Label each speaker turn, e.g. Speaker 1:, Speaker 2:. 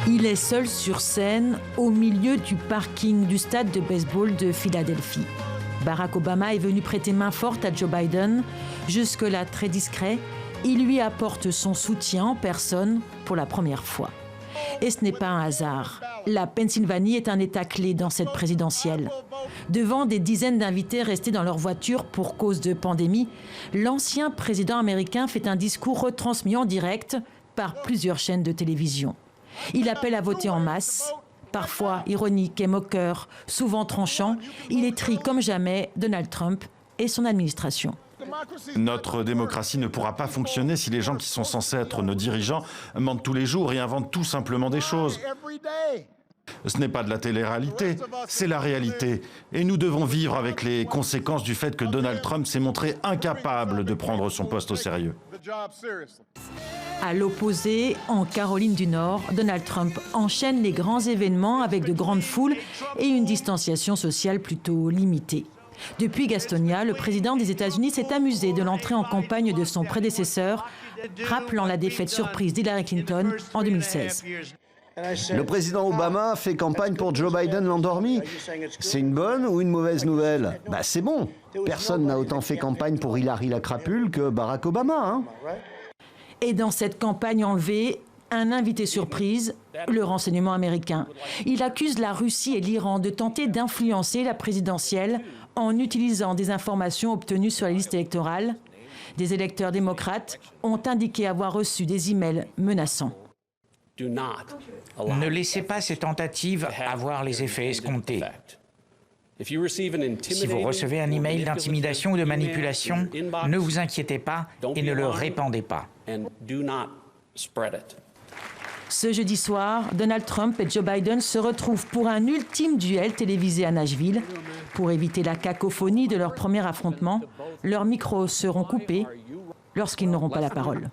Speaker 1: Il est seul sur scène au milieu du parking du stade de baseball de Philadelphie. Barack Obama est venu prêter main forte à Joe Biden. Jusque-là très discret, il lui apporte son soutien en personne pour la première fois. Et ce n'est pas un hasard. La Pennsylvanie est un État clé dans cette présidentielle. Devant des dizaines d'invités restés dans leur voiture pour cause de pandémie, l'ancien président américain fait un discours retransmis en direct par plusieurs chaînes de télévision. Il appelle à voter en masse. Parfois ironique et moqueur, souvent tranchant, il étrie comme jamais Donald Trump et son administration.
Speaker 2: Notre démocratie ne pourra pas fonctionner si les gens qui sont censés être nos dirigeants mentent tous les jours et inventent tout simplement des choses. Ce n'est pas de la télé-réalité, c'est la réalité. Et nous devons vivre avec les conséquences du fait que Donald Trump s'est montré incapable de prendre son poste au sérieux.
Speaker 1: À l'opposé, en Caroline du Nord, Donald Trump enchaîne les grands événements avec de grandes foules et une distanciation sociale plutôt limitée. Depuis Gastonia, le président des États-Unis s'est amusé de l'entrée en campagne de son prédécesseur, rappelant la défaite surprise d'Hillary Clinton en 2016.
Speaker 3: Le président Obama fait campagne pour Joe Biden l'endormi. C'est une bonne ou une mauvaise nouvelle? C'est bon. Personne n'a autant fait campagne pour Hillary la crapule que Barack Obama, hein.
Speaker 1: Et dans cette campagne enlevée, un invité surprise, le renseignement américain. Il accuse la Russie et l'Iran de tenter d'influencer la présidentielle en utilisant des informations obtenues sur les listes électorales. Des électeurs démocrates ont indiqué avoir reçu des emails menaçants.
Speaker 4: Ne laissez pas ces tentatives avoir les effets escomptés. Si vous recevez un email d'intimidation ou de manipulation, ne vous inquiétez pas et ne le répandez pas.
Speaker 1: Ce jeudi soir, Donald Trump et Joe Biden se retrouvent pour un ultime duel télévisé à Nashville. Pour éviter la cacophonie de leur premier affrontement, leurs micros seront coupés lorsqu'ils n'auront pas la parole.